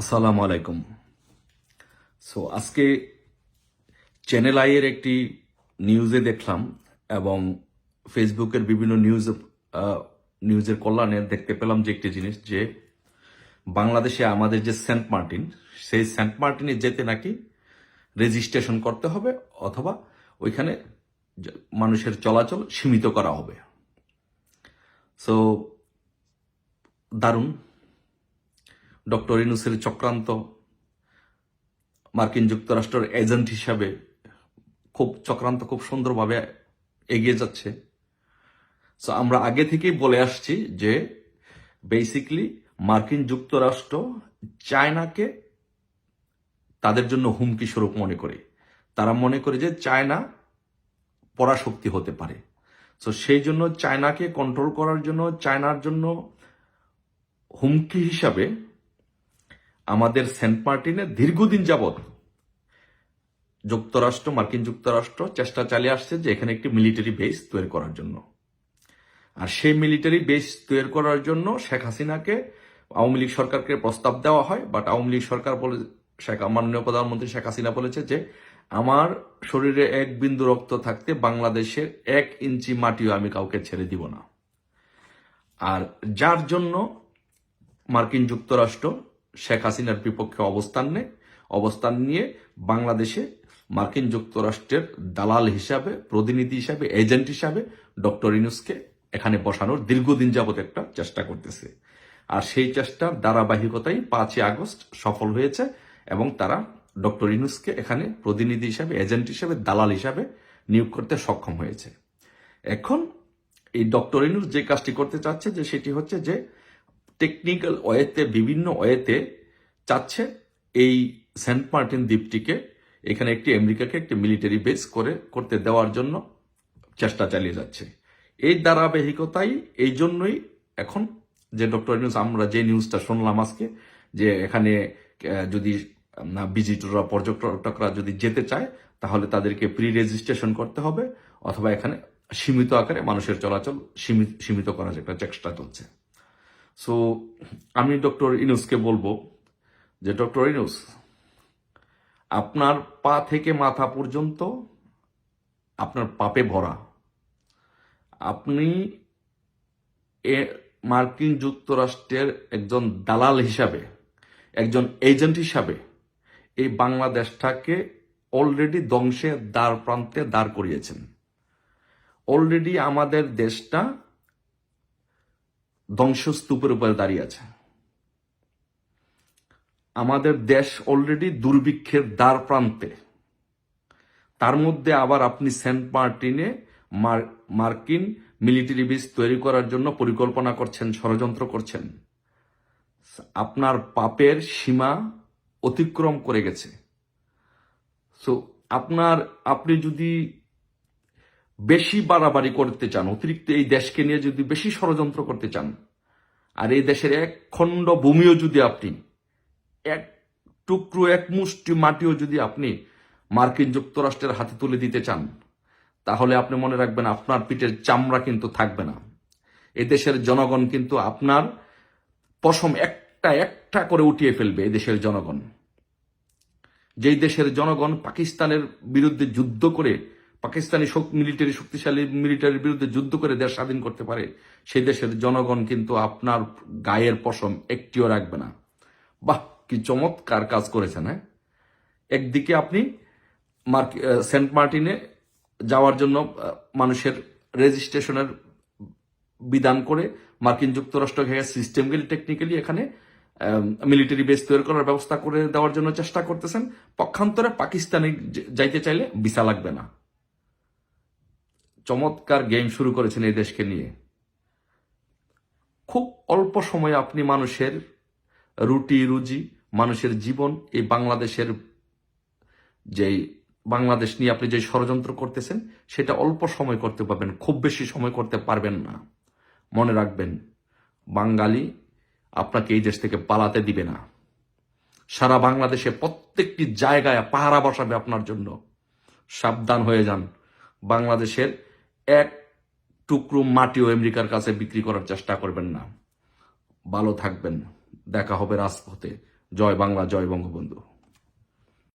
আসসালামু আলাইকুম। আজকে চ্যানেল আই এর একটি নিউজে দেখলাম এবং ফেসবুকের বিভিন্ন নিউজের কল্যাণে দেখতে পেলাম যে একটি জিনিস যে বাংলাদেশে আমাদের যে সেন্ট মার্টিন, সেই সেন্ট মার্টিনে যেতে নাকি রেজিস্ট্রেশন করতে হবে অথবা ওইখানে মানুষের চলাচল সীমিত করা হবে। সো দারুণ, ডক্টর ইউনূসের চক্রান্ত মার্কিন যুক্তরাষ্ট্রের এজেন্ট হিসাবে খুব সুন্দরভাবে এগিয়ে যাচ্ছে। সো আমরা আগে থেকেই বলে আসছি যে বেসিক্যালি মার্কিন যুক্তরাষ্ট্র চায়নাকে তাদের জন্য হুমকি স্বরূপ মনে করে। তারা মনে করে যে চায়না পরাশক্তি হতে পারে। সো সেই জন্য চায়নাকে কন্ট্রোল করার জন্য, চায়নার জন্য হুমকি হিসাবে আমাদের সেন্ট মার্টিনে দীর্ঘদিন যাবৎ মার্কিন যুক্তরাষ্ট্র চেষ্টা চালিয়ে আসছে যে এখানে একটি মিলিটারি বেস তৈরি করার জন্য। আর সেই মিলিটারি বেস তৈরি করার জন্য শেখ হাসিনাকে, আওয়ামী লীগ সরকারকে প্রস্তাব দেওয়া হয়। বাট আওয়ামী লীগ সরকার বলে, মাননীয় প্রধানমন্ত্রী শেখ হাসিনা বলেছে যে আমার শরীরে এক বিন্দু রক্ত থাকতে বাংলাদেশের 1 ইঞ্চি মাটিও আমি কাউকে ছেড়ে দিব না। আর যার জন্য মার্কিন যুক্তরাষ্ট্র শেখ হাসিনার বিপক্ষে অবস্থান নিয়ে বাংলাদেশে মার্কিন যুক্তরাষ্ট্রের দালাল হিসাবে, প্রতিনিধি হিসাবে, এজেন্ট হিসাবে ডক্টর ইউনূসকে এখানে বসানোর দীর্ঘদিন যাবৎ একটা চেষ্টা করতেছে। আর সেই চেষ্টার ধারাবাহিকতাই 5ই আগস্ট সফল হয়েছে এবং তারা ডক্টর ইউনূসকে এখানে প্রতিনিধি হিসাবে, এজেন্ট হিসাবে, দালাল হিসাবে নিয়োগ করতে সক্ষম হয়েছে। এখন এই ডক্টর ইউনূস যে কাজটি করতে চাচ্ছে যে সেটি হচ্ছে যে টেকনিক্যাল ওয়েতে, বিভিন্ন ওয়েতে চাচ্ছে এই সেন্ট মার্টিন দ্বীপটিকে এখানে আমেরিকাকে একটি মিলিটারি বেস করতে দেওয়ার জন্য চেষ্টা চালিয়ে যাচ্ছে। এই ধারাবাহিকতাই, এই জন্যই এখন যে ডক্টর ইউনূস, আমরা যে নিউজটা শুনলাম আজকে যে এখানে যদি ভিজিটররা, পর্যটকরা যদি যেতে চায় তাহলে তাদেরকে প্রি রেজিস্ট্রেশন করতে হবে অথবা এখানে সীমিত আকারে মানুষের চলাচল সীমিত করার একটা চেষ্টা চলছে। সো আমি ডক্টর ইউনূসকে বলবো যে ডক্টর ইউনূস, আপনার পা থেকে মাথা পর্যন্ত আপনার পাপে ভরা। আপনি মার্কিন যুক্তরাষ্ট্রের একজন দালাল হিসাবে, একজন এজেন্ট হিসাবে এই বাংলাদেশটাকে অলরেডি ধ্বংসের দ্বার প্রান্তে দাঁড় করিয়েছেন। অলরেডি আমাদের দেশটা ধ্বংসস্তূপের উপরে দাঁড়িয়ে আছে। আমাদের দেশ অলরেডি দুর্ভিক্ষের দ্বার প্রান্তে। তার মধ্যে আবার আপনি সেন্ট মার্টিনে মার্কিন মিলিটারি বেস তৈরি করার জন্য পরিকল্পনা করছেন, ষড়যন্ত্র করছেন। আপনার পাপের সীমা অতিক্রম করে গেছে। সো আপনি যদি বেশি বাড়াবাড়ি করতে চান, অতিরিক্ত এই দেশকে নিয়ে যদি বেশি ষড়যন্ত্র করতে চান, আর এই দেশের এক খণ্ড ভূমিও যদি আপনি, এক টুকরো, এক মুষ্টি মাটিও যদি আপনি মার্কিন যুক্তরাষ্ট্রের হাতে তুলে দিতে চান, তাহলে আপনি মনে রাখবেন আপনার পিঠের চামড়া কিন্তু থাকবে না। এদেশের জনগণ কিন্তু আপনার পশম একটা একটা করে উঠিয়ে ফেলবে। এদেশের জনগণ, যেই দেশের জনগণ পাকিস্তানের বিরুদ্ধে যুদ্ধ করে, পাকিস্তানি শক্তিশালী মিলিটারির বিরুদ্ধে যুদ্ধ করে দেশ স্বাধীন করতে পারে, সেই দেশের জনগণ কিন্তু আপনার গায়ের পশম একটিও রাখবে না। বাহ, কি চমৎকার কাজ করেছেন। হ্যাঁ, একদিকে আপনি সেন্ট মার্টিনে যাওয়ার জন্য মানুষের রেজিস্ট্রেশনের বিধান করে মার্কিন যুক্তরাষ্ট্রকে সিস্টেমগুলি, টেকনিক্যালি এখানে মিলিটারি বেস তৈরি করার ব্যবস্থা করে দেওয়ার জন্য চেষ্টা করতেছেন। পক্ষান্তরে পাকিস্তানে যাইতে চাইলে ভিসা লাগবে না। চমৎকার গেম শুরু করেছেন এই দেশকে নিয়ে। খুব অল্প সময়ে আপনি মানুষের রুটি রুজি, মানুষের জীবন, এই বাংলাদেশের বাংলাদেশ নিয়ে আপনি যে ষড়যন্ত্র করতেছেন সেটা অল্প সময় করতে পারবেন, খুব বেশি সময় করতে পারবেন না। মনে রাখবেন, বাঙালি আপনাকে এই দেশ থেকে পালাতে দিবে না। সারা বাংলাদেশে প্রত্যেকটি জায়গায় পাহারা বসাবে আপনার জন্য। সাবধান হয়ে যান, বাংলাদেশের এক টুকরো মাটিও আমেরিকার কাছে বিক্রি করার চেষ্টা করবেন না। ভালো থাকবেন, দেখা হবে রাজপথে। জয় বাংলা, জয় বঙ্গবন্ধু।